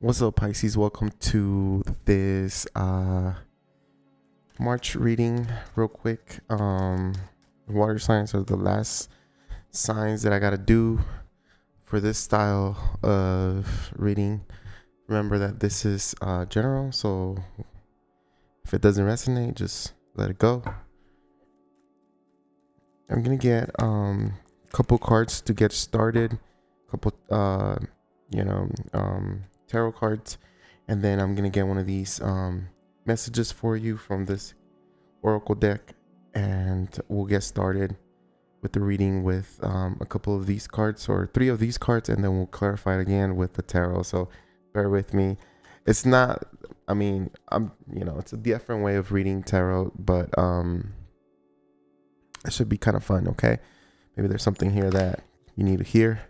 What's up, Pisces? Welcome to this March reading real quick. Water signs are the last signs that I gotta do for this style of reading. Remember that this is general, so if it doesn't resonate, just let it go. I'm gonna get a couple cards to get started, couple tarot cards, and then I'm gonna get one of these messages for you from this oracle deck, and we'll get started with the reading with a couple of these cards, or 3 of these cards, and then we'll clarify it again with the tarot. So bear with me. It's not, it's a different way of reading tarot, but it should be kind of fun. Okay, maybe there's something here that you need to hear.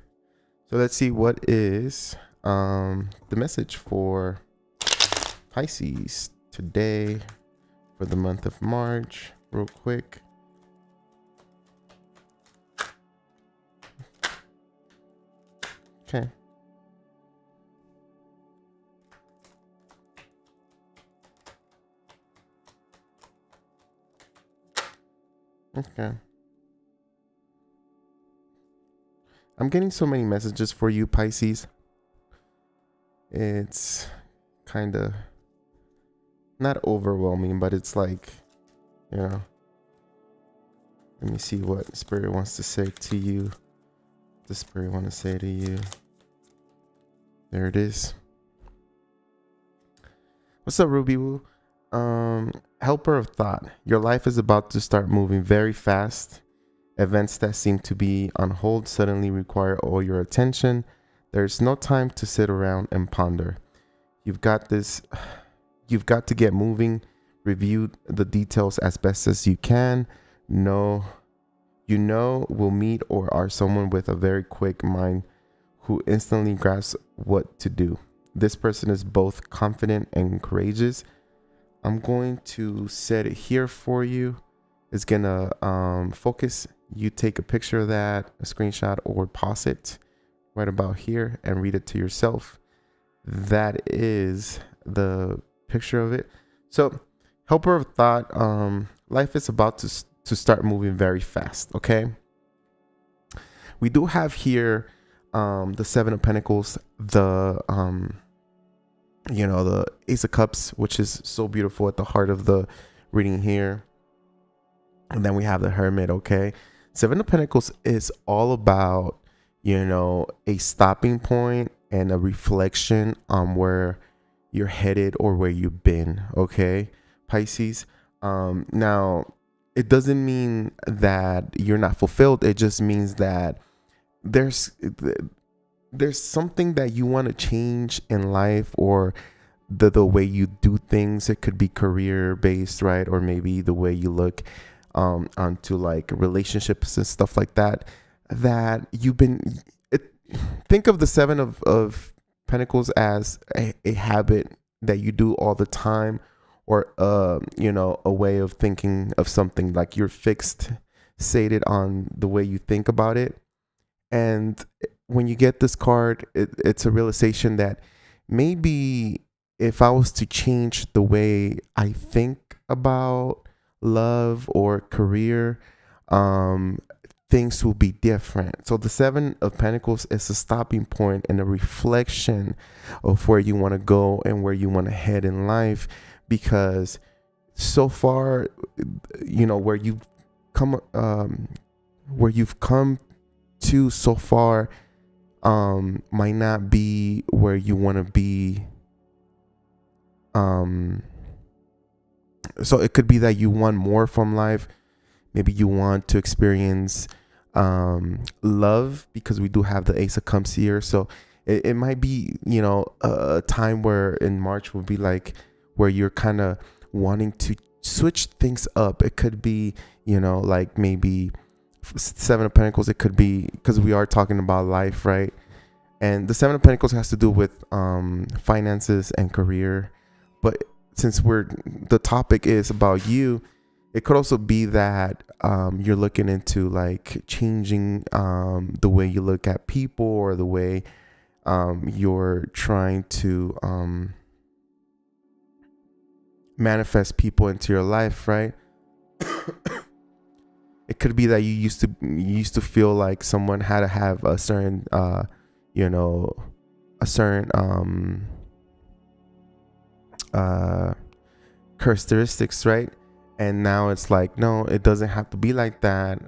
So let's see what is the message for Pisces today for the month of March, real quick. Okay. Okay. I'm getting so many messages for you, Pisces. It's kind of not overwhelming, but it's like, let me see what Spirit wants to say to you. The Spirit want to say to you. There it is. What's up, Ruby Woo? Helper of thought. Your life is about to start moving very fast. Events that seem to be on hold suddenly require all your attention. There's no time to sit around and ponder. You've got to get moving. Review the details as best as you can. Will meet or are someone with a very quick mind who instantly grasps what to do. This person is both confident and courageous. I'm going to set it here for you. It's gonna focus. You take a picture of that, a screenshot, or pause it right about here and read it to yourself. That is the picture of it. So, helper of thought, life is about to start moving very fast. Okay, we do have here the 7 of Pentacles, the Ace of Cups, which is so beautiful at the heart of the reading here. And then we have the Hermit. Okay, 7 of Pentacles is all about, a stopping point and a reflection on where you're headed or where you've been. Okay, Pisces. Now, it doesn't mean that you're not fulfilled. It just means that there's something that you want to change in life, or the way you do things. It could be career based, right? Or maybe the way you look onto like relationships and stuff like that, think of the 7 of Pentacles as a habit that you do all the time, or a way of thinking of something. Like you're fixated on the way you think about it. And when you get this card, it's a realization that maybe if I was to change the way I think about love or career, things will be different. So the 7 of Pentacles is a stopping point and a reflection of where you want to go and where you want to head in life, because so far, where you've come to so far might not be where you want to be. So it could be that you want more from life. Maybe you want to experience love, because we do have the Ace of Cups here. So it might be, a time where in March will be like where you're kind of wanting to switch things up. It could be, like maybe 7 of Pentacles. It could be, because we are talking about life, right? And the 7 of Pentacles has to do with finances and career. But since the topic is about you, it could also be that you're looking into like changing the way you look at people, or the way you're trying to manifest people into your life, right? It could be that you used to feel like someone had to have a certain you know, a certain characteristics, right? And now it's like, no, it doesn't have to be like that.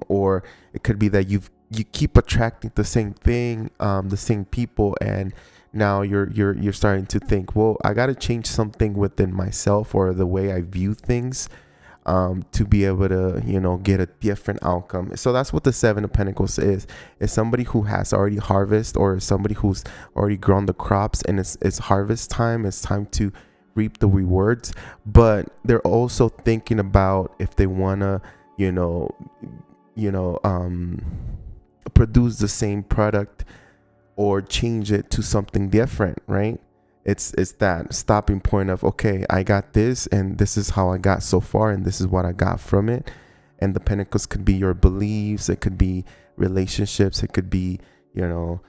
Or it could be that you keep attracting the same thing, the same people, and now you're starting to think, well, I got to change something within myself or the way I view things, to be able to, you know, get a different outcome. So that's what the Seven of Pentacles is. It's somebody who has already harvest, or somebody who's already grown the crops, and it's harvest time. It's time to reap the rewards, but they're also thinking about if they want to, produce the same product or change it to something different, right? It's that stopping point of, okay, I got this, and this is how I got so far, and this is what I got from it. And the Pentacles could be your beliefs, it could be relationships, it could be, your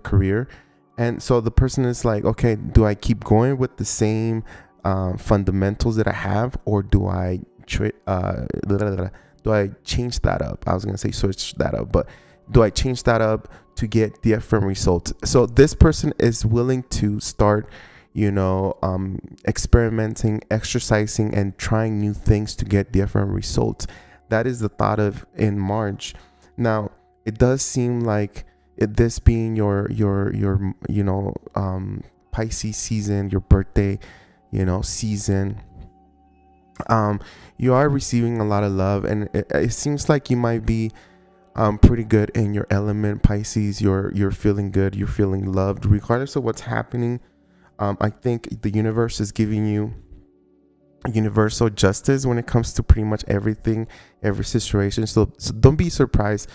career. And so the person is like, okay, do I keep going with the same fundamentals that I have, or do I change that up? I was gonna say switch that up, but do I change that up to get different results? So this person is willing to start, experimenting, exercising, and trying new things to get different results. That is the thought of in March. Now, it does seem like this being your Pisces season, your birthday, season, you are receiving a lot of love, and it seems like you might be pretty good in your element, Pisces. You're feeling good, you're feeling loved regardless of what's happening. I think the universe is giving you universal justice when it comes to pretty much everything, every situation. So don't be surprised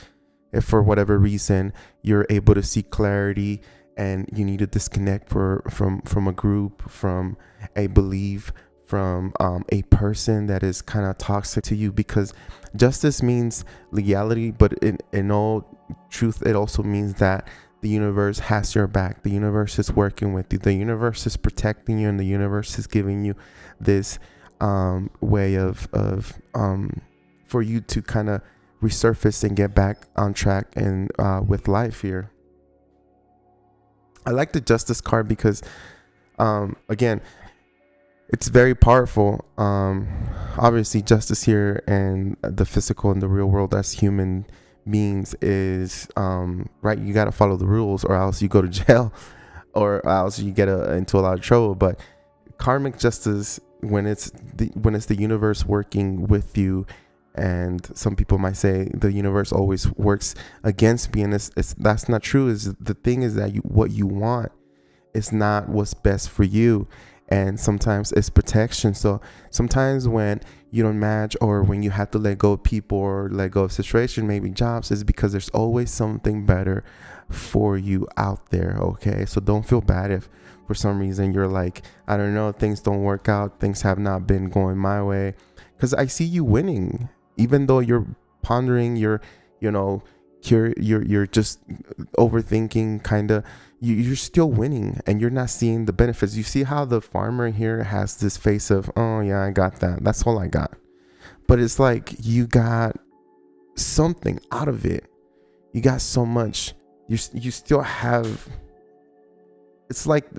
if for whatever reason you're able to see clarity and you need to disconnect from a group, from a belief, from a person that is kind of toxic to you, because justice means legality, but in all truth, it also means that the universe has your back. The universe is working with you. The universe is protecting you, and the universe is giving you this way of for you to kind of resurface and get back on track and with life here. I like the Justice card because again, it's very powerful. Obviously justice here and the physical and the real world as human beings is right. You got to follow the rules, or else you go to jail, or else you get into a lot of trouble. But karmic justice, when it's the universe working with you, and some people might say the universe always works against me, and that's not true. Is the thing is that what you want is not what's best for you, and sometimes it's protection. So sometimes when you don't match, or when you have to let go of people or let go of situation, maybe jobs, is because there's always something better for you out there. Okay, so don't feel bad if for some reason you're like, I don't know, things don't work out, things have not been going my way, because I see you winning. Even though you're pondering, you're just overthinking, kind of, you're still winning, and you're not seeing the benefits. You see how the farmer here has this face of, oh yeah, I got that, that's all I got. But it's like you got something out of it. You got so much. You still have. It's like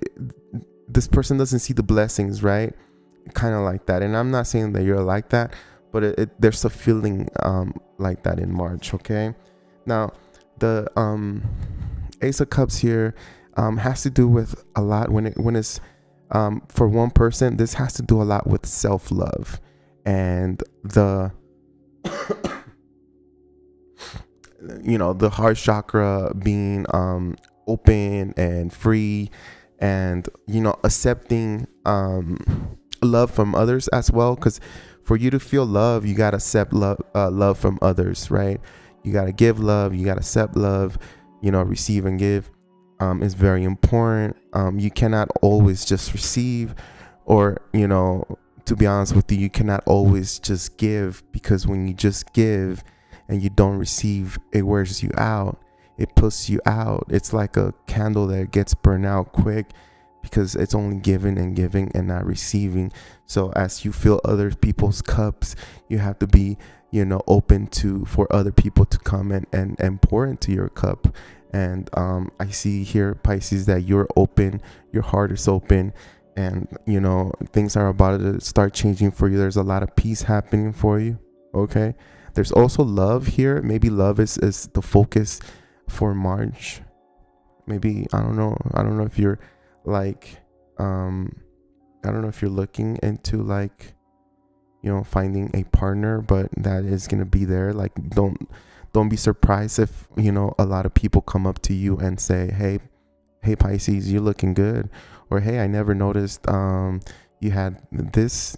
this person doesn't see the blessings, right? Kind of like that. And I'm not saying that you're like that, but there's a feeling like that in March. Okay, now the Ace of Cups here has to do with a lot when it's for one person. This has to do a lot with self-love, and the the heart chakra being open and free, and accepting love from others as well, because for you to feel love, you got to accept love from others, right? You got to give love, you got to accept love, receive and give is very important. You cannot always just receive, or to be honest with you, you cannot always just give, because when you just give, and you don't receive, it wears you out. It puts you out. It's like a candle that gets burned out quick because it's only giving and giving and not receiving. So as you fill other people's cups, you have to be, open for other people to come and pour into your cup. And I see here, Pisces, that you're open, your heart is open, and things are about to start changing for you. There's a lot of peace happening for you. Okay, there's also love here. Maybe love is the focus for March. Maybe I don't know if you're like I don't know if you're looking into like finding a partner, but that is gonna be there. Like don't be surprised if a lot of people come up to you and say, hey Pisces, you're looking good, or hey, I never noticed you had this,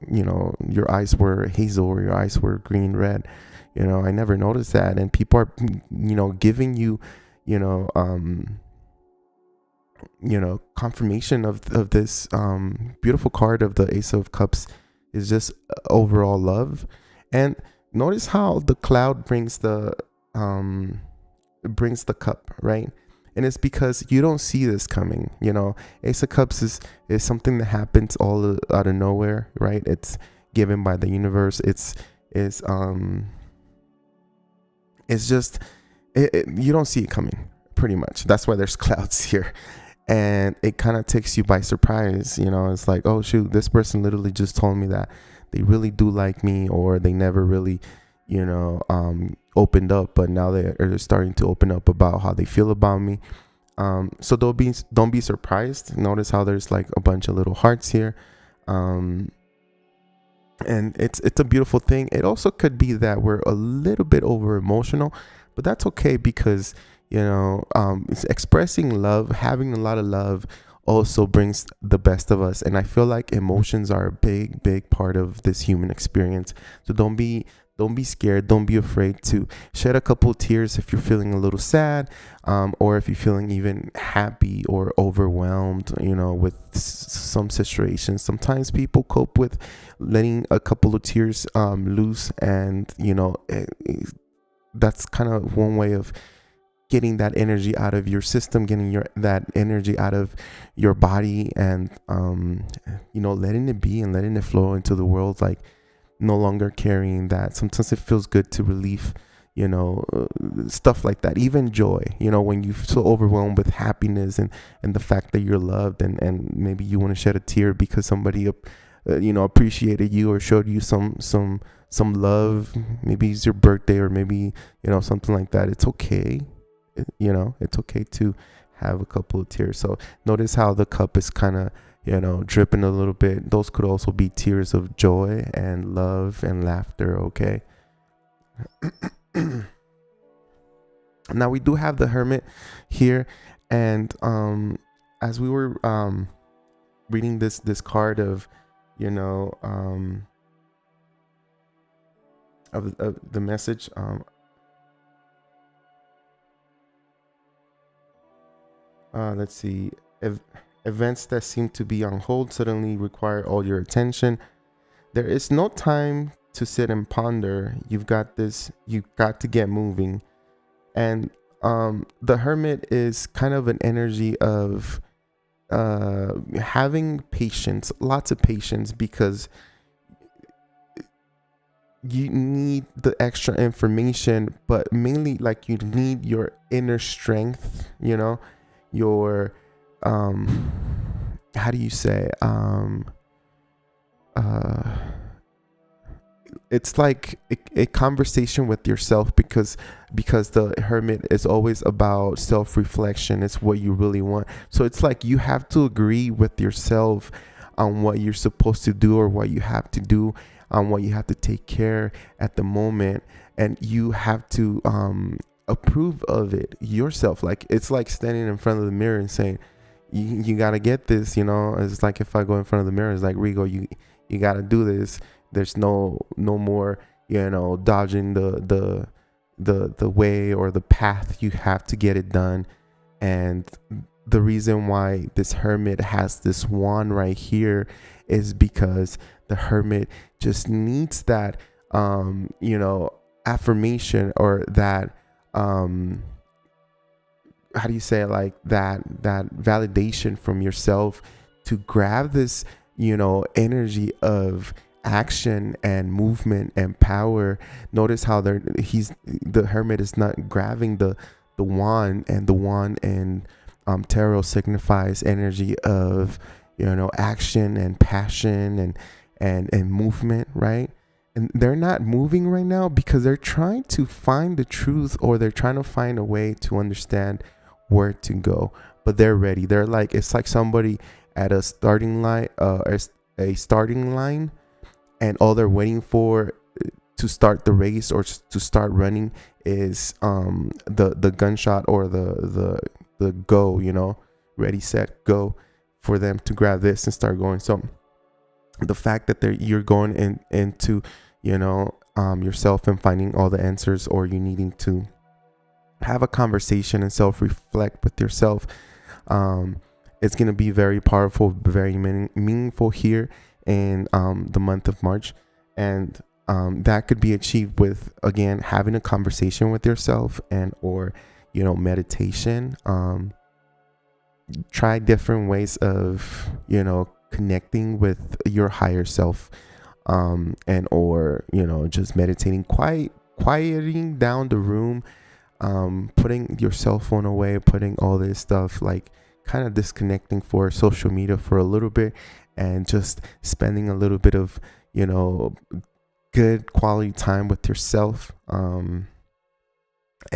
your eyes were hazel or your eyes were green red, I never noticed that. And people are giving you confirmation of this beautiful card of the Ace of Cups is just overall love. And notice how the cloud brings the cup, right? And it's because you don't see this coming. Ace of Cups is something that happens all out of nowhere, right? It's given by the universe. It's just you don't see it coming, pretty much. That's why there's clouds here, and it kind of takes you by surprise. It's like, oh shoot, this person literally just told me that they really do like me, or they never really opened up, but now they're starting to open up about how they feel about me. So don't be surprised. Notice how there's like a bunch of little hearts here, and it's a beautiful thing. It also could be that we're a little bit over emotional, but that's okay, because it's expressing love, having a lot of love also brings the best of us. And I feel like emotions are a big part of this human experience. So don't be scared. Don't be afraid to shed a couple of tears if you're feeling a little sad, or if you're feeling even happy or overwhelmed, with some situations. Sometimes people cope with letting a couple of tears loose, and that's kind of one way of getting that energy out of your system, getting that energy out of your body, and letting it be and letting it flow into the world, like no longer carrying that. Sometimes it feels good to relieve stuff like that. Even joy, when you're so overwhelmed with happiness and the fact that you're loved, and maybe you want to shed a tear because somebody appreciated you or showed you some love. Maybe it's your birthday, or maybe something like that. It's okay. It's okay to have a couple of tears. So notice how the cup is kind of dripping a little bit. Those could also be tears of joy and love and laughter. Okay. Now we do have the Hermit here, and as we were reading this card of of the message, let's see. Events that seem to be on hold suddenly require all your attention. There is no time to sit and ponder. You've got to get moving. And the Hermit is kind of an energy of having patience, lots of patience, because you need the extra information, but mainly like you need your inner strength, your how do you say, it's like a conversation with yourself, because the Hermit is always about self-reflection. It's what you really want. So it's like you have to agree with yourself on what you're supposed to do, or what you have to do, on what you have to take care at the moment, and you have to approve of it yourself. Like it's like standing in front of the mirror and saying, you gotta get this. It's like if I go in front of the mirror, it's like, Rigo, you gotta do this. There's no more dodging the way or the path. You have to get it done. And the reason why this Hermit has this wand right here is because the Hermit just needs that affirmation, or that how do you say it, like that validation from yourself to grab this, you know, energy of action and movement and power. Notice how the hermit is not grabbing the wand, and the wand in tarot signifies energy of, you know, action and passion and movement, right? And they're not moving right now because they're trying to find the truth, or they're trying to find a way to understand where to go. But they're ready. They're like, it's like somebody at a starting line, and all they're waiting for to start the race or to start running is the gunshot, or the go, you know, ready, set, go, for them to grab this and start going. So the fact that you're going into, you know, yourself and finding all the answers, or you needing to have a conversation and self-reflect with yourself, it's going to be very powerful, very meaningful here in the month of March. And that could be achieved with, again, having a conversation with yourself, and or, you know, meditation. Try different ways of, you know, connecting with your higher self, and or, you know, just meditating, quieting down the room, putting your cell phone away, putting all this stuff, like kind of disconnecting for social media for a little bit, and just spending a little bit of, you know, good quality time with yourself, and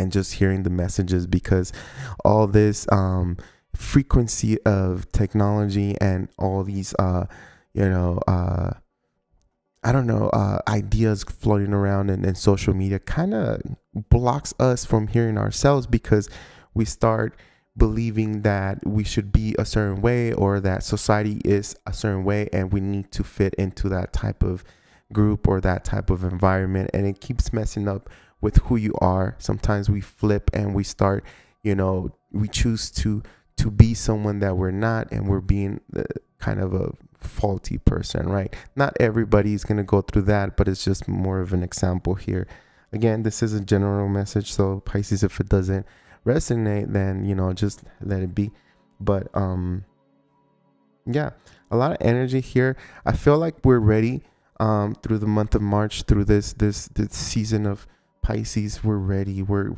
just hearing the messages, because all this frequency of technology and all these you know, I don't know, ideas floating around in social media kind of blocks us from hearing ourselves, because we start believing that we should be a certain way, or that society is a certain way, and we need to fit into that type of group or that type of environment, and it keeps messing up with who you are. Sometimes we flip and we start, you know, we choose to be someone that we're not, and we're being kind of a faulty person, right? Not everybody's going to go through that, but it's just more of an example here. Again, this is a general message, so Pisces, if it doesn't resonate, then, you know, just let it be. But yeah, a lot of energy here. I feel like we're ready through the month of March, through this season of Pisces. We're ready. We're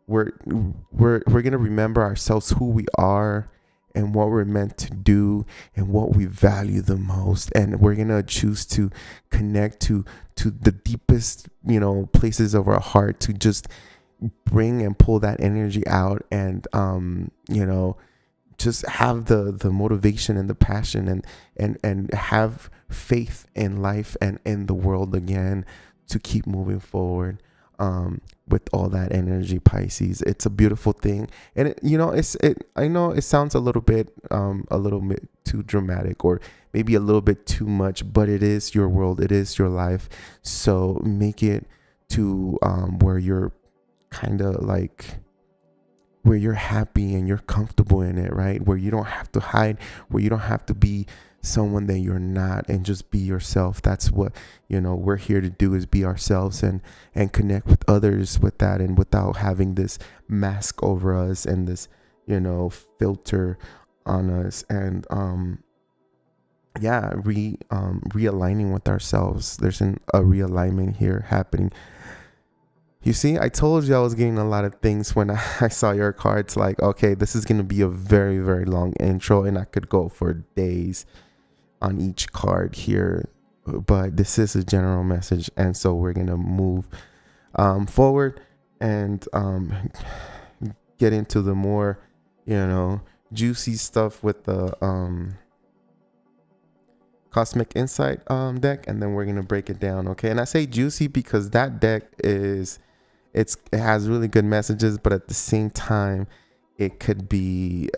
gonna remember ourselves, who we are, and what we're meant to do, and what we value the most, and we're gonna choose to connect to the deepest, you know, places of our heart, to just bring and pull that energy out, and you know, just have the motivation and the passion, and have faith in life and in the world again, to keep moving forward with all that energy, Pisces. It's a beautiful thing. And it, you know, I know it sounds a little bit too dramatic, or maybe a little bit too much, but it is your world, it is your life. So make it to where you're kind of like, where you're happy and you're comfortable in it, right? Where you don't have to hide, where you don't have to be someone that you're not, and just be yourself. That's what, you know, we're here to do, is be ourselves, and connect with others with that, and without having this mask over us and this, you know, filter on us. And yeah, realigning with ourselves. There's a realignment here happening. You see, I told you I was getting a lot of things when I saw your cards. Like, okay, this is going to be a very, very long intro, and I could go for days on each card here. But this is a general message, and so we're going to move forward and get into the more, you know, juicy stuff with the Cosmic Insight deck, and then we're going to break it down, okay? And I say juicy because that deck it has really good messages, but at the same time, it could be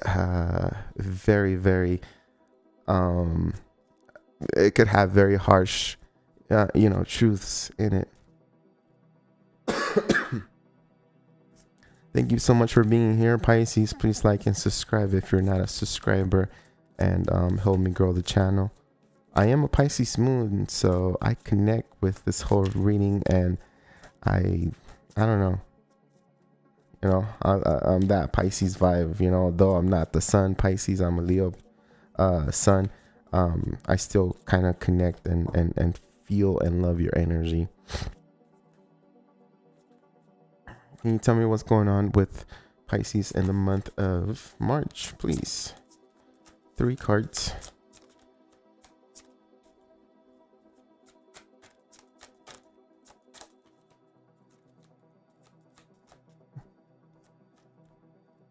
very, very, it could have very harsh, you know, truths in it. Thank you so much for being here, Pisces. Please like and subscribe if you're not a subscriber, and help me grow the channel. I am a Pisces moon, so I connect with this whole reading, and I don't know. I'm that Pisces vibe, though I'm not the sun Pisces, I'm a Leo sun. I still kind of connect and feel and love your energy. Can you tell me what's going on with Pisces in the month of March, please? 3 cards.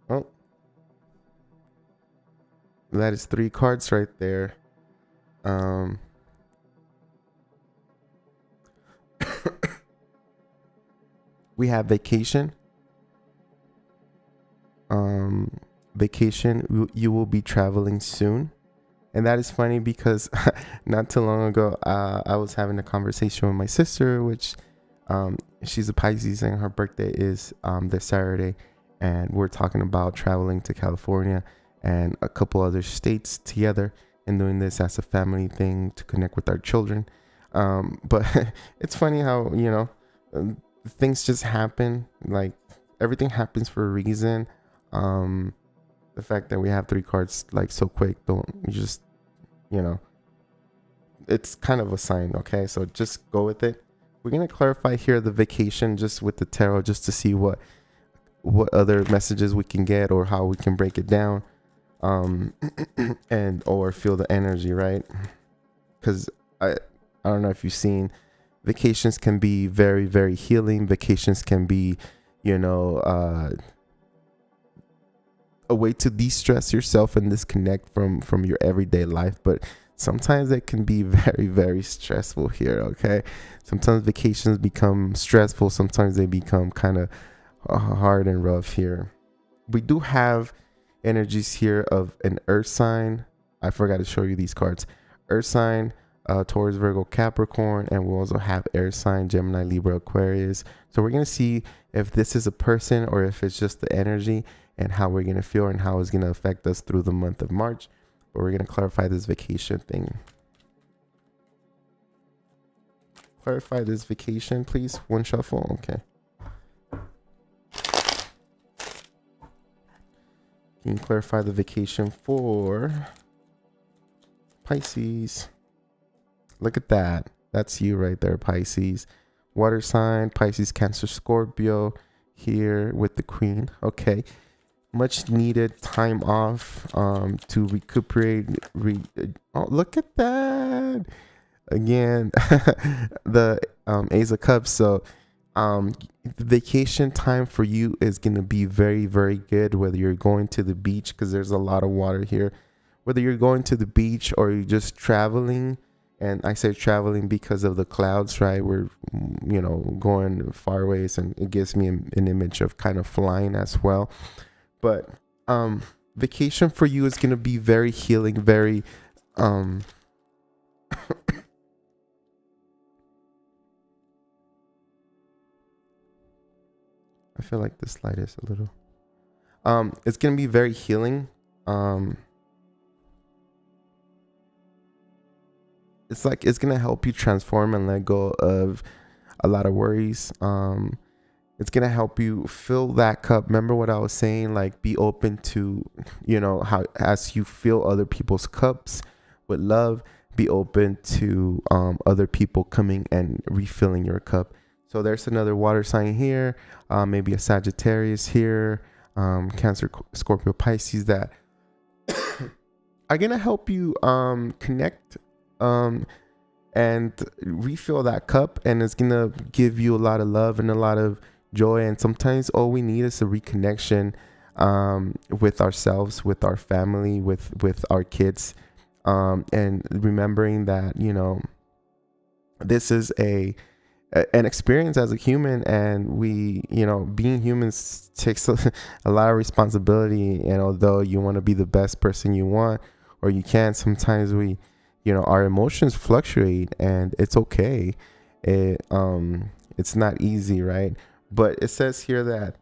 Oh, that is 3 cards right there. We have vacation. Vacation. You will be traveling soon, and that is funny because not too long ago, I was having a conversation with my sister, which she's a Pisces, and her birthday is this Saturday, and we're talking about traveling to California and a couple other states together and doing this as a family thing to connect with our children. But it's funny how things just happen. Like, everything happens for a reason. The fact that we have 3 cards like so quick, don't just, it's kind of a sign. Okay, so just go with it. We're gonna clarify here the vacation just with the tarot, just to see what other messages we can get or how we can break it down, and or feel the energy, right? Because I don't know if you've seen, vacations can be very, very healing. Vacations can be, a way to de-stress yourself and disconnect from your everyday life. But sometimes it can be very, very stressful here. Okay, sometimes vacations become stressful. Sometimes they become kind of hard and rough here. We do have energies here of an earth sign. I forgot to show you these cards. Earth sign, Taurus, Virgo, Capricorn, and we also have air sign, Gemini, Libra, Aquarius. So we're going to see if this is a person or if it's just the energy, and how we're going to feel and how it's going to affect us through the month of March. But we're going to clarify this vacation thing. Clarify this vacation, please. One shuffle. Okay. Can you clarify the vacation for Pisces? Look at that. That's you right there, Pisces. Water sign, Pisces, Cancer, Scorpio here with the Queen. Okay. Much needed time off to recuperate. Oh, look at that. Again, the Ace of Cups. So the vacation time for you is going to be very, very good, whether you're going to the beach, because there's a lot of water here, whether you're going to the beach or you're just traveling. And I say traveling because of the clouds, right? We're, going far ways, and it gives me an image of kind of flying as well. But vacation for you is going to be very healing, very I feel like this slide is a little it's going to be very healing. It's like it's going to help you transform and let go of a lot of worries. It's going to help you fill that cup. Remember what I was saying? Like, be open to, how as you fill other people's cups with love, be open to other people coming and refilling your cup. So there's another water sign here, maybe a Sagittarius here, Cancer, Scorpio, Pisces, that are going to help you connect and refill that cup. And it's going to give you a lot of love and a lot of joy. And sometimes all we need is a reconnection with ourselves, with our family, with our kids, and remembering that this is an experience as a human, and we being humans takes a lot of responsibility. And although you want to be the best person you want or you can, sometimes we our emotions fluctuate, and it's okay. It's not easy, right? But it says here that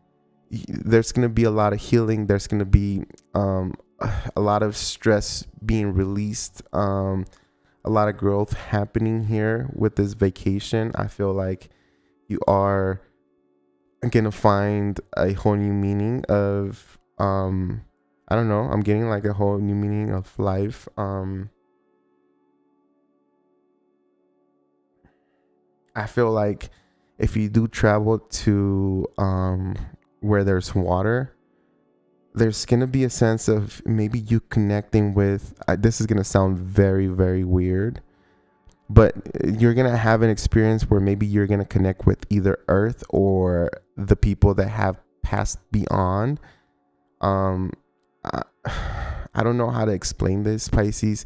there's going to be a lot of healing. There's going to be a lot of stress being released, a lot of growth happening here with this vacation. I feel like, You are gonna find a whole new meaning of I don't know, I'm getting like a whole new meaning of life. I feel like if you do travel to where there's water, there's gonna be a sense of maybe you connecting with this is gonna sound very, very weird, but you're gonna have an experience where maybe you're gonna connect with either Earth or the people that have passed beyond. um I, I don't know how to explain this, Pisces,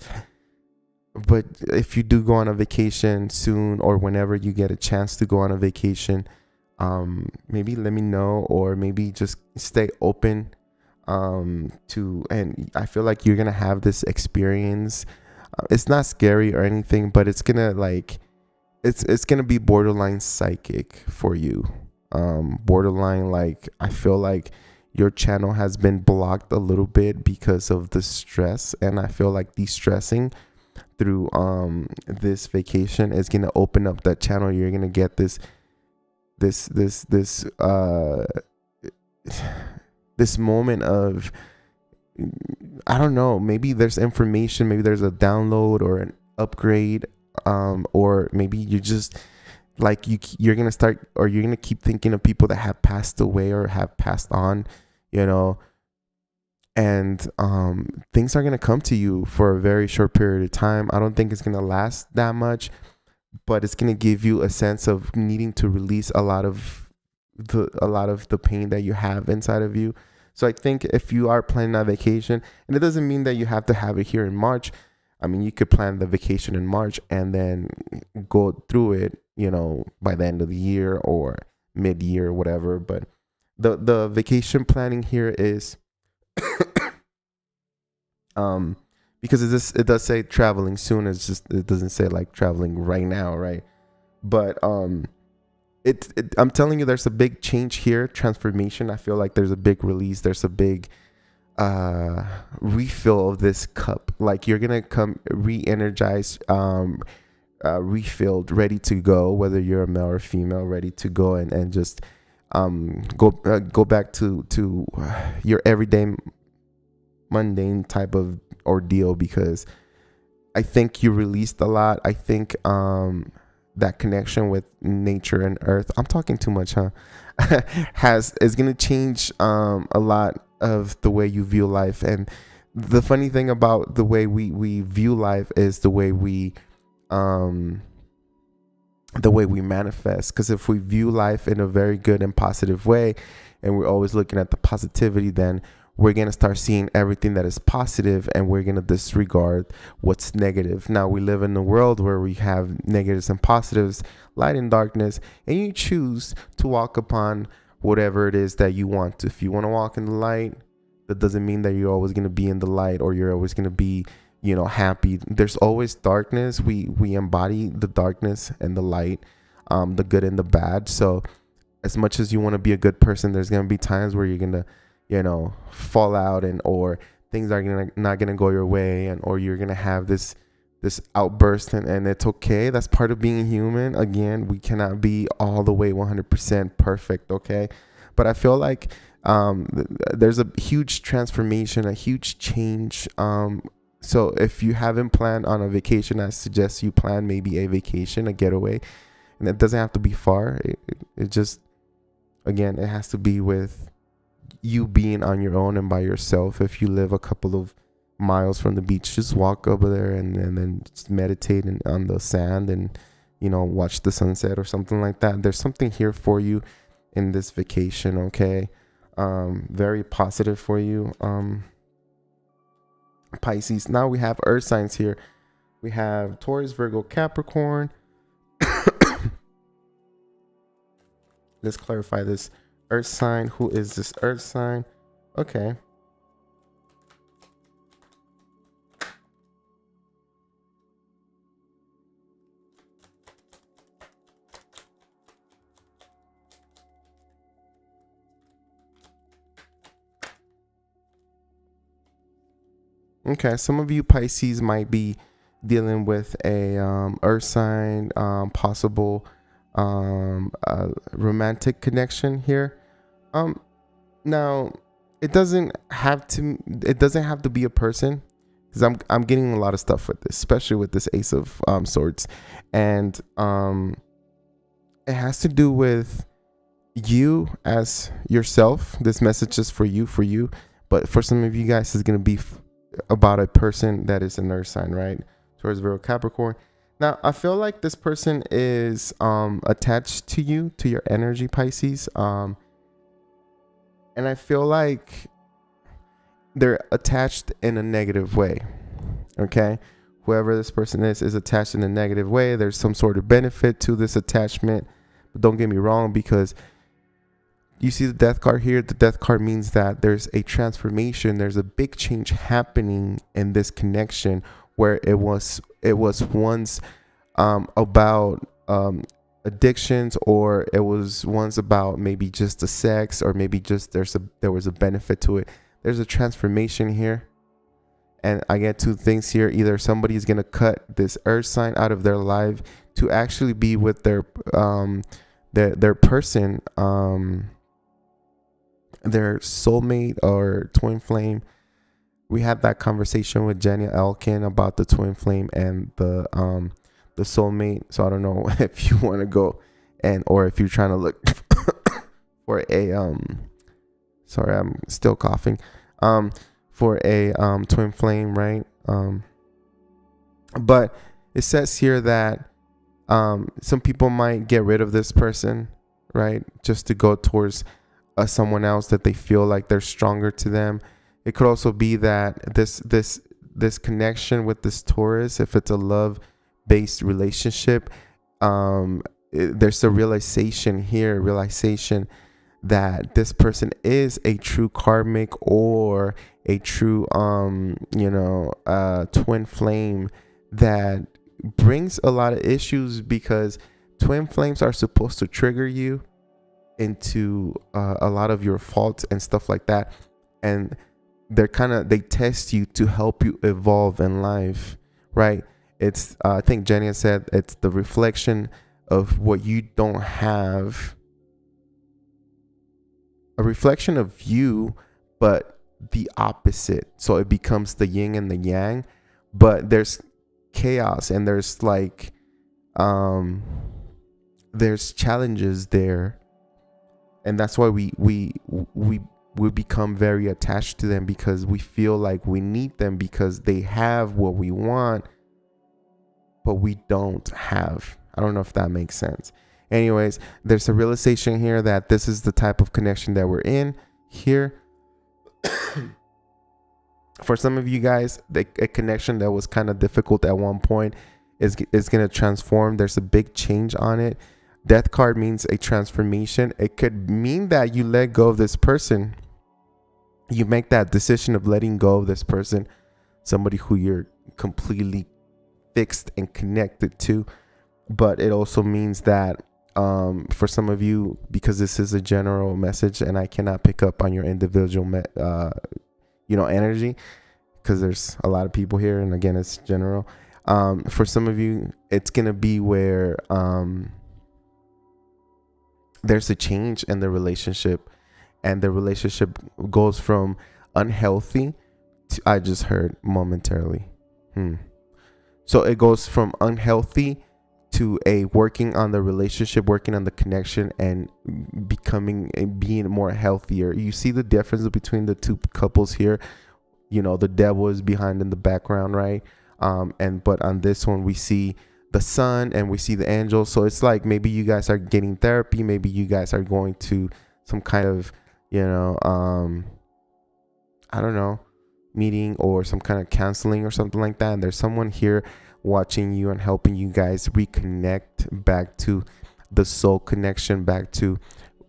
but if you do go on a vacation soon, or whenever you get a chance to go on a vacation, maybe let me know, or maybe just stay open to, and I feel like you're gonna have this experience. It's not scary or anything, but it's gonna like it's gonna be borderline psychic for you. Borderline, like, I feel like your channel has been blocked a little bit because of the stress, and I feel like de-stressing through this vacation is gonna open up that channel. You're gonna get this this moment of, I don't know, maybe there's information, maybe there's a download or an upgrade, or maybe you just like you're gonna start, or you're gonna keep thinking of people that have passed away or have passed on, you know, and things are gonna come to you for a very short period of time. I don't think it's gonna last that much, but it's gonna give you a sense of needing to release a lot of the pain that you have inside of you. So I think if you are planning a vacation, and it doesn't mean that you have to have it here in March. I mean, you could plan the vacation in March and then go through it, you know, by the end of the year or mid-year or whatever. But the vacation planning here is because it does say traveling soon. It's just, it doesn't say like traveling right now, right? But I'm telling you, there's a big change here, transformation. I feel like there's a big release. There's a big refill of this cup. Like, you're gonna come re-energized, refilled, ready to go, whether you're a male or female, ready to go and just go back to your everyday mundane type of ordeal, because I think you released a lot. I think that connection with nature and earth, I'm talking too much, huh? is going to change a lot of the way you view life. And the funny thing about the way we view life is the way we manifest. Because if we view life in a very good and positive way, and we're always looking at the positivity, then we're going to start seeing everything that is positive, and we're going to disregard what's negative. Now, we live in a world where we have negatives and positives, light and darkness, and you choose to walk upon whatever it is that you want. If you want to walk in the light, that doesn't mean that you're always going to be in the light, or you're always going to be, you know, happy. There's always darkness. We embody the darkness and the light, the good and the bad. So as much as you want to be a good person, there's going to be times where you're going to, you know, fall out, and or things are not gonna go your way, and or you're gonna have this outburst, and it's okay. That's part of being human. Again, we cannot be all the way 100% perfect, okay? But I feel like there's a huge transformation, a huge change. So if you haven't planned on a vacation, I suggest you plan maybe a vacation, a getaway, and it doesn't have to be far. It just, again, it has to be with you being on your own and by yourself. If you live a couple of miles from the beach, just walk over there and then just meditate on the sand, and, you know, watch the sunset or something like that. There's something here for you in this vacation, okay? Very positive for you, Pisces. Now we have earth signs here. We have Taurus, Virgo, Capricorn. Let's clarify this earth sign. Who is this earth sign? Okay. Okay, some of you Pisces might be dealing with a earth sign, possible romantic connection here. Now it doesn't have to be a person, because I'm getting a lot of stuff with this, especially with this Ace of Swords, and it has to do with you as yourself. This message is for you, but for some of you guys, it's gonna be about a person that is an earth sign, right? Towards Virgo, Capricorn. Now, I feel like this person is attached to you, to your energy, Pisces. And I feel like they're attached in a negative way. Okay? Whoever this person is attached in a negative way. There's some sort of benefit to this attachment. But don't get me wrong, because you see the death card here. The death card means that there's a transformation. There's a big change happening in this connection, where it was once about addictions, or it was once about maybe just the sex, or maybe just there was a benefit to it. There's a transformation here, and I get two things here. Either somebody's gonna cut this earth sign out of their life to actually be with their person, their soulmate or twin flame. We had that conversation with Jenny Elkin about the twin flame and the soulmate. So I don't know if you want to go or if you're trying to look for a sorry, I'm still coughing. For a twin flame, right? But it says here that some people might get rid of this person, right? Just to go towards someone else that they feel like they're stronger to them. It could also be that this connection with this Taurus, if it's a love-based relationship, there's a realization that this person is a true karmic or a true twin flame that brings a lot of issues, because twin flames are supposed to trigger you into a lot of your faults and stuff like that, and they test you to help you evolve in life, right? It's I think Jenny said it's the reflection of what you don't have, a reflection of you, but the opposite. So it becomes the yin and the yang, but there's chaos and there's there's challenges there, and that's why we become very attached to them, because we feel like we need them because they have what we want, but we don't have. I don't know if that makes sense. Anyways, there's a realization here that this is the type of connection that we're in here. For some of you guys, a connection that was kind of difficult at one point is going to transform. There's a big change on it. Death card means a transformation. It could mean that you let go of this person. You make that decision of letting go of this person, somebody who you're completely fixed and connected to. But it also means that for some of you, because this is a general message and I cannot pick up on your individual energy, because there's a lot of people here, and again, it's general. For some of you, it's gonna be where there's a change in the relationship, and the relationship goes from unhealthy to, I just heard momentarily. So it goes from unhealthy to a working on the relationship, working on the connection, and being more healthier. You see the difference between the two couples here. The devil is behind in the background, right? But on this one, we see the sun and we see the angels. So it's like maybe you guys are getting therapy, maybe you guys are going to some kind of I don't know, meeting or some kind of counseling or something like that, and there's someone here watching you and helping you guys reconnect back to the soul connection, back to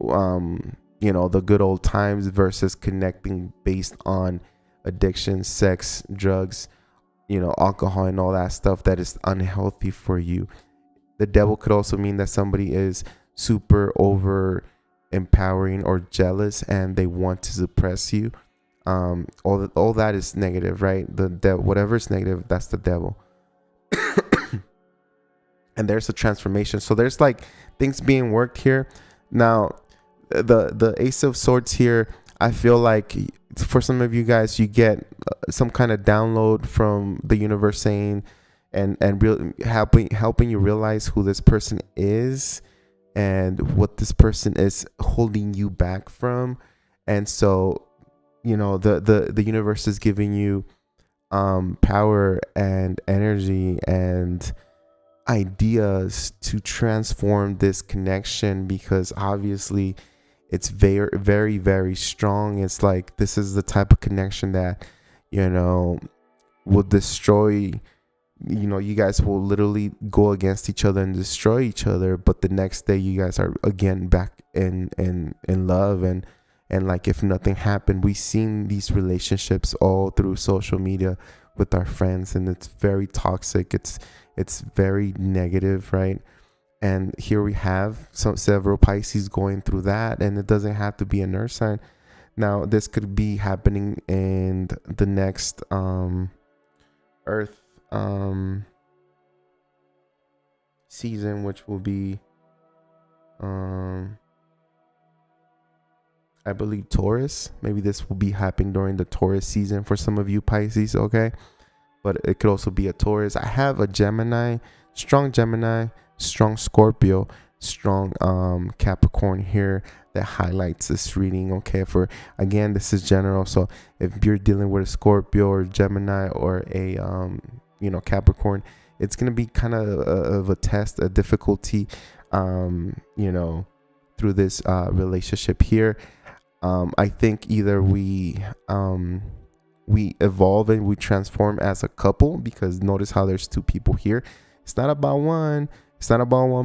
the good old times, versus connecting based on addiction, sex, drugs, alcohol, and all that stuff that is unhealthy for you. The devil could also mean that somebody is super over empowering or jealous, and they want to suppress you. All that is negative, right? Whatever is negative, that's the devil. and there's a transformation. So there's like things being worked here. Now, the Ace of Swords here, I feel like for some of you guys, you get some kind of download from the universe saying, and real helping you realize who this person is and what this person is holding you back from. And so, you know, the universe is giving you power and energy and ideas to transform this connection, because obviously it's very, very, very strong. It's like, this is the type of connection that, you know, will destroy, you know, you guys will literally go against each other and destroy each other, but the next day you guys are again back in love. And like, if nothing happened, we've seen these relationships all through social media with our friends, and it's very toxic. It's very negative, right? And here we have several Pisces going through that, and it doesn't have to be an earth sign. Now, this could be happening in the next earth season, which will be I believe Taurus. Maybe this will be happening during the Taurus season for some of you Pisces, okay? But it could also be a Taurus. I have a Gemini, strong Scorpio, strong Capricorn here that highlights this reading, okay? For, again, this is general. So if you're dealing with a Scorpio or Gemini or a you know, Capricorn, it's gonna be kind of a test, a difficulty, you know, through this relationship here. I think either we evolve and we transform as a couple, because notice how there's two people here. It's not about one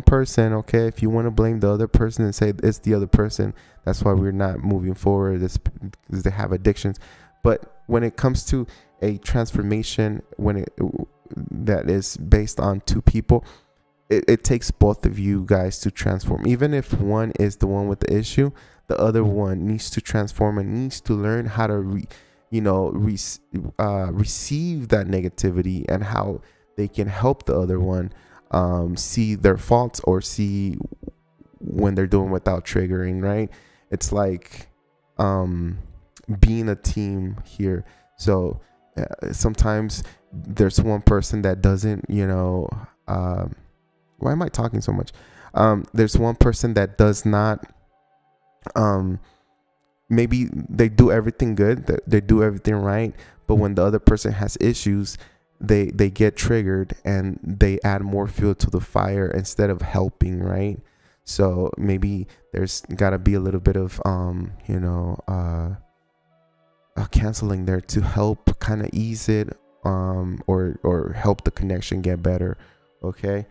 person, okay? If you want to blame the other person and say it's the other person, that's why we're not moving forward. This because they have addictions. But when it comes to a transformation, that is based on two people, it takes both of you guys to transform. Even if one is the one with the issue, the other one needs to transform and needs to learn how to receive that negativity, and how they can help the other one see their faults, or see when they're doing without triggering, right? It's like being a team here. So sometimes there's one person that doesn't, you know, why am I talking so much? There's one person that does not, maybe they do everything good, they do everything right, but when the other person has issues, they get triggered and they add more fuel to the fire instead of helping, right? So maybe there's got to be a little bit of you know, canceling there to help kind of ease it, or help the connection get better. Okay,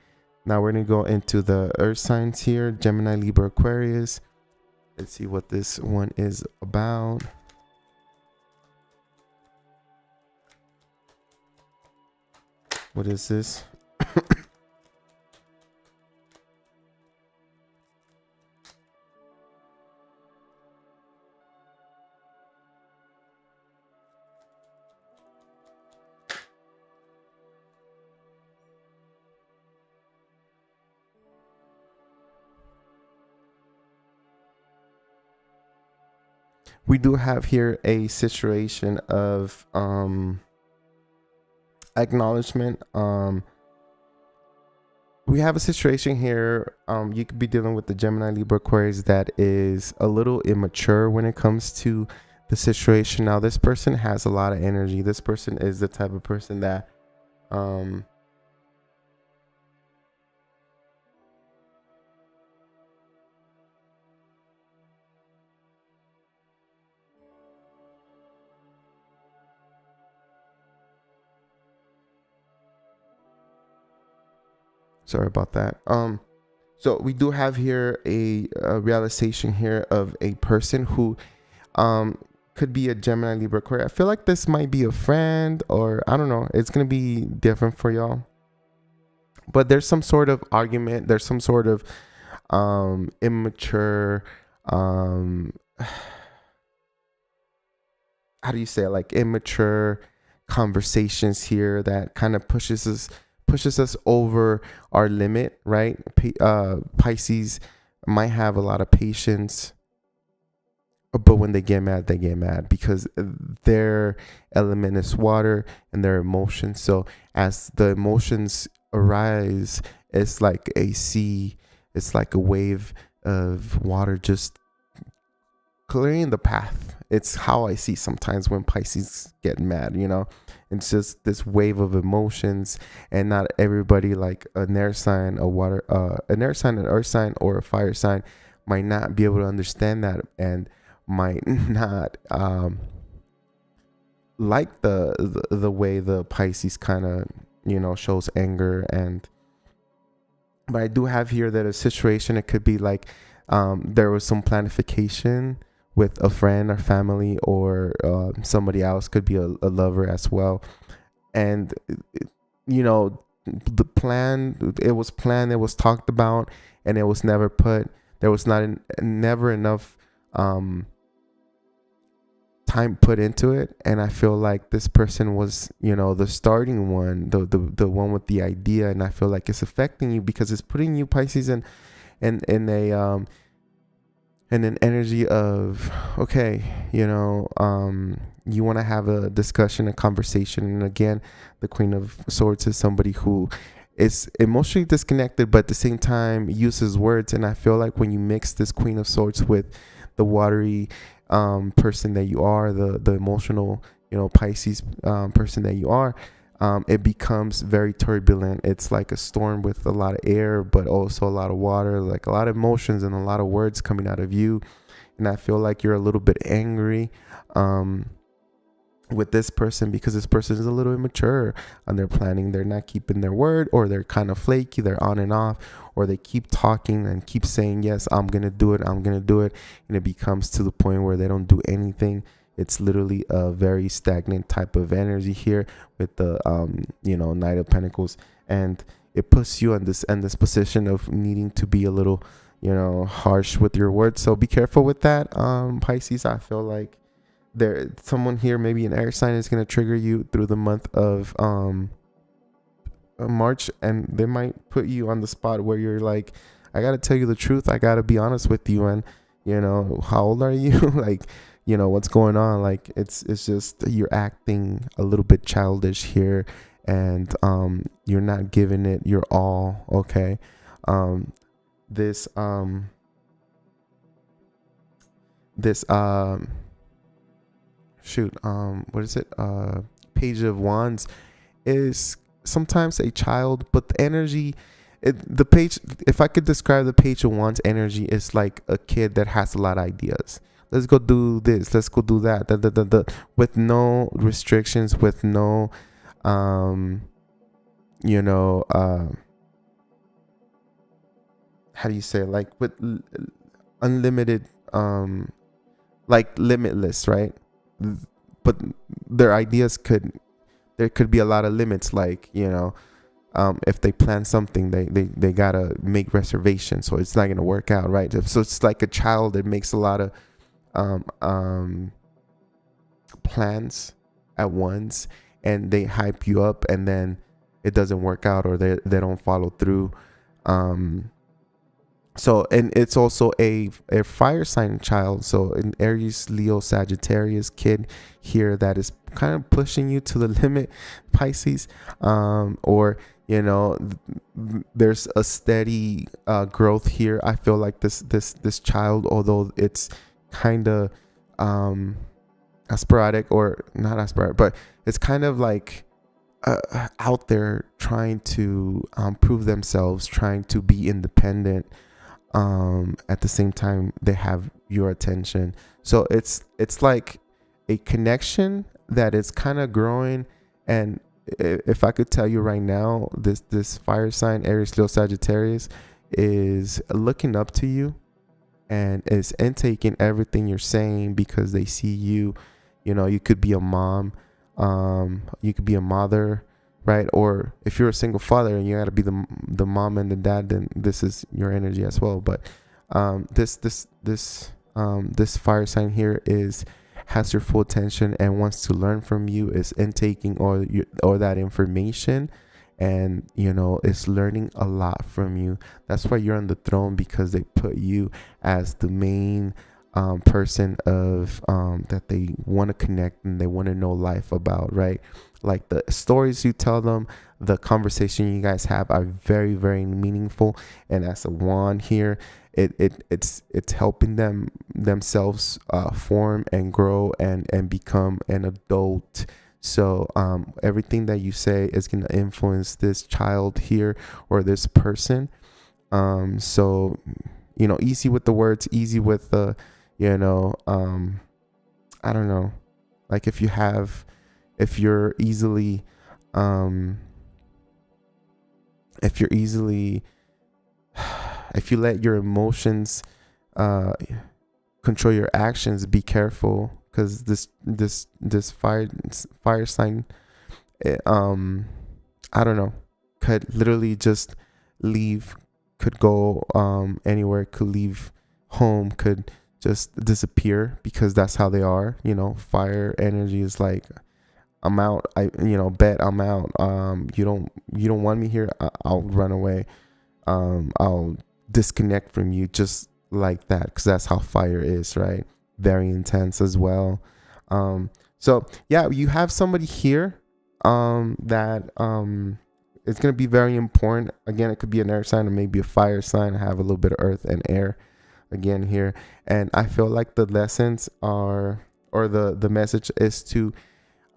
now we're gonna go into the earth signs here: Gemini, Libra, Aquarius. Let's see what this one is about. What is this? We do have here a situation of acknowledgement. We have a situation here. You could be dealing with the Gemini, Libra, Aquarius that is a little immature when it comes to the situation. Now, this person has a lot of energy. This person is the type of person that sorry about that. So we do have here a realization here of a person who could be a Gemini, Libra, Aquarius. I feel like this might be a friend, or I don't know. It's gonna be different for y'all. But there's some sort of argument. There's some sort of immature. How do you say it? Like immature conversations here that kind of pushes pushes us over our limit, right? Pisces might have a lot of patience, but when they get mad because their element is water and their emotions. So as the emotions arise, it's like a sea, it's like a wave of water just clearing the path. It's how I see sometimes when Pisces get mad, it's just this wave of emotions, and not everybody, like an air sign, an air sign, an earth sign, or a fire sign might not be able to understand that, and might not like the way the Pisces kind of shows anger. But I do have here that a situation, it could be like there was some planification with a friend or family, or somebody else, could be a lover as well, and the plan, it was planned, it was talked about, and it was never put, there was never enough time put into it. And I feel like this person was the starting one, the one with the idea, and I feel like it's affecting you because it's putting you, Pisces, in a and an energy of, okay, you want to have a discussion, a conversation. And again, the Queen of Swords is somebody who is emotionally disconnected, but at the same time uses words. And I feel like when you mix this Queen of Swords with the watery person that you are, the emotional, Pisces person that you are, it becomes very turbulent. It's like a storm with a lot of air, but also a lot of water, like a lot of emotions and a lot of words coming out of you. And I feel like you're a little bit angry with this person, because this person is a little immature on their planning. They're not keeping their word, or they're kind of flaky, they're on and off, or they keep talking and keep saying, yes, I'm going to do it, and it becomes to the point where they don't do anything. It's literally a very stagnant type of energy here with the Knight of Pentacles, and it puts you in this position of needing to be a little harsh with your words. So be careful with that, Pisces. I feel like someone here, maybe an air sign, is going to trigger you through the month of March, and they might put you on the spot where you're like, I got to tell you the truth, I got to be honest with you, and how old are you? Like, what's going on? Like, it's just you're acting a little bit childish here, and you're not giving it your all. Okay. This what is it? Page of Wands is sometimes a child, but the energy, the page, if I could describe the Page of Wands energy, is like a kid that has a lot of ideas. Let's go do this, let's go do that, with no restrictions, with no how do you say it? Like with unlimited, like limitless, right? But their ideas there could be a lot of limits, like if they plan something, they gotta make reservations, so it's not gonna work out, right? So it's like a child that makes a lot of plans at once, and they hype you up, and then it doesn't work out, or they don't follow through. So, and it's also a fire sign child, so an Aries Leo Sagittarius kid here that is kind of pushing you to the limit, Pisces, or there's a steady growth here. I feel like this child, although it's kind of sporadic, or not sporadic, but it's kind of like out there trying to prove themselves, trying to be independent. At the same time, they have your attention. So it's like a connection that is kind of growing. And if I could tell you right now, this fire sign, Aries Leo Sagittarius, is looking up to you and is intaking everything you're saying, because they see you. You could be a mom, you could be a mother, right? Or if you're a single father and you got to be the mom and the dad, then this is your energy as well. But this fire sign here has your full attention and wants to learn from you, is intaking or that information, and is learning a lot from you. That's why you're on the throne, because they put you as the main person of that they want to connect and they want to know life about, right? Like the stories you tell them, the conversation you guys have are very, very meaningful. And as a wand here, it's helping them themselves form and grow and become an adult. So everything that you say is going to influence this child here or this person. So easy with the words, easy with the I don't know, like if you're easily if you let your emotions control your actions, be careful, because this fire sign, I don't know, could literally just leave, could go anywhere, could leave home, could just disappear, because that's how they are. Fire energy is like, I'm out. Bet I'm out. You don't want me here. I'll run away. I'll disconnect from you, just like that, because that's how fire is, right? Very intense as well. So yeah, you have somebody here that it's gonna be very important. Again, it could be an air sign or maybe a fire sign. I have a little bit of earth and air again here, and I feel like the lessons are, or the message is to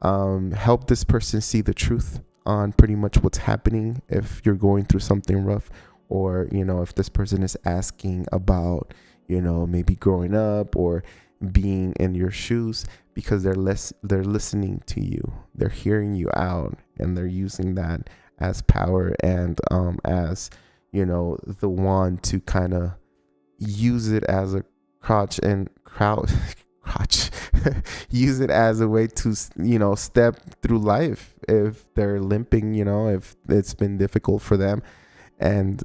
help this person see the truth on pretty much what's happening if you're going through something rough, or if this person is asking about maybe growing up or being in your shoes, because they're listening to you, they're hearing you out, and they're using that as power and as the wand to kind of use it as a crotch use it as a way to step through life if they're limping, if it's been difficult for them, and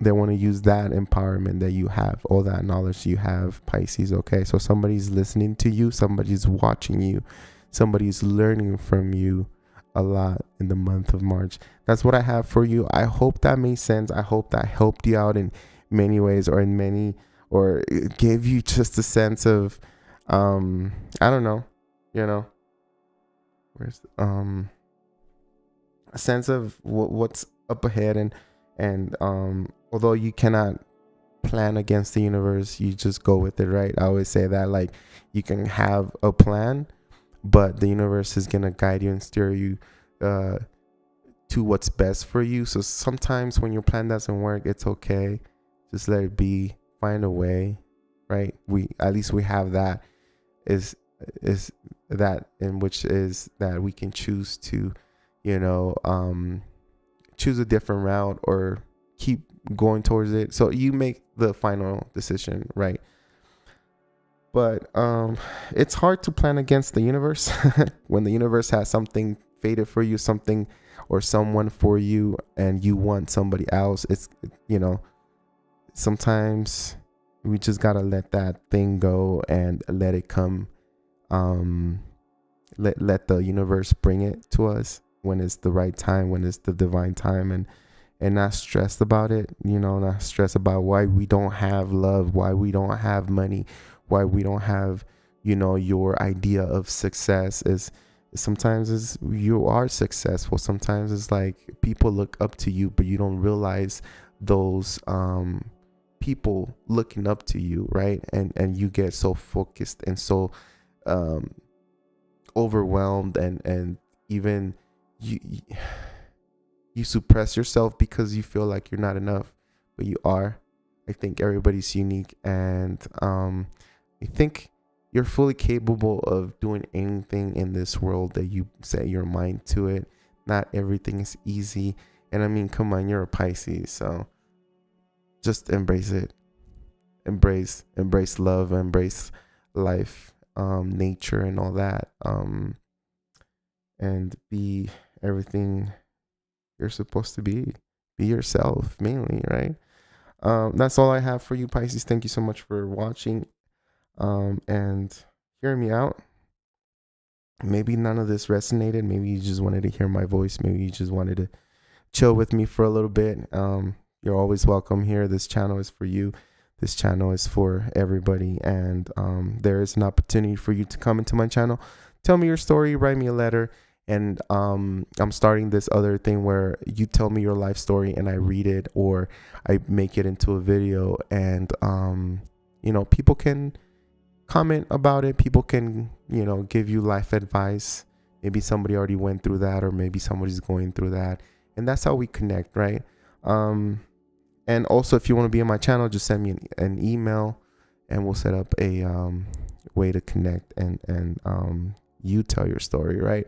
they want to use that empowerment that you have, all that knowledge you have, Pisces. Okay, so somebody's listening to you, somebody's watching you, somebody's learning from you a lot in the month of March. That's what I have for you. I hope that made sense. I hope that helped you out in many ways, or it gave you just a sense of I don't know, where's a sense of what's up ahead, and although you cannot plan against the universe, you just go with it, right? I always say that, like, you can have a plan, but the universe is gonna guide you and steer you to what's best for you. So sometimes when your plan doesn't work, it's okay, just let it be, find a way, right? At least we have that, is that, in which is that we can choose to choose a different route or keep going towards it. So you make the final decision, right? But it's hard to plan against the universe when the universe has something fated for you, something or someone for you, and you want somebody else. It's sometimes we just gotta let that thing go and let it come. Let the universe bring it to us when it's the right time, when it's the divine time, and not stressed about it. Not stressed about why we don't have love, why we don't have money, why we don't have your idea of success. Is sometimes is you are successful, sometimes it's like people look up to you, but you don't realize those people looking up to you, right? And you get so focused and so overwhelmed, and even you suppress yourself because you feel like you're not enough, but you are. I think everybody's unique, and I think you're fully capable of doing anything in this world that you set your mind to it. Not everything is easy, and I mean, come on, you're a Pisces, so just embrace it. Embrace love, embrace life, nature, and all that, and be everything you're supposed to be. Be yourself, mainly, right? That's all I have for you, Pisces. Thank you so much for watching and hearing me out. maybe none of this resonated. Maybe you just wanted to hear my voice. Maybe you just wanted to chill with me for a little bit. You're always welcome here. This channel is for you. This channel is for everybody. And there is an opportunity for you to come into my channel, tell me your story, write me a letter. And I'm starting this other thing where you tell me your life story and I read it, or I make it into a video. And, you know, people can comment about it. People can, you know, give you life advice. Maybe somebody already went through that, or maybe somebody's going through that. And that's how we connect, right? And also, if you want to be on my channel, just send me an email and we'll set up a way to connect, and you tell your story, right?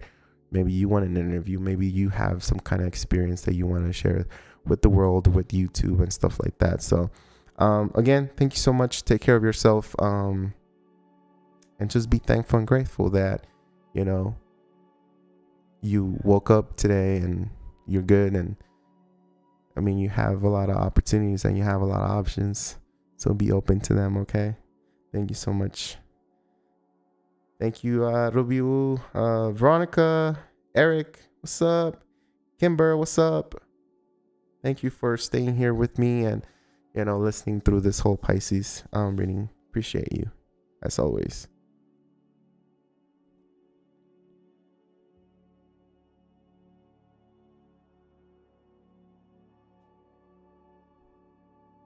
Maybe you want an interview. Maybe you have some kind of experience that you want to share with the world, with YouTube and stuff like that. So again, thank you so much. Take care of yourself. And just be thankful and grateful that, you know, you woke up today and you're good. And I mean, you have a lot of opportunities and you have a lot of options. So be open to them, okay? Thank you so much. Thank you, Rubiu, Veronica, Eric, what's up? Kimber, what's up? Thank you for staying here with me and, you know, listening through this whole Pisces reading. Appreciate you, as always.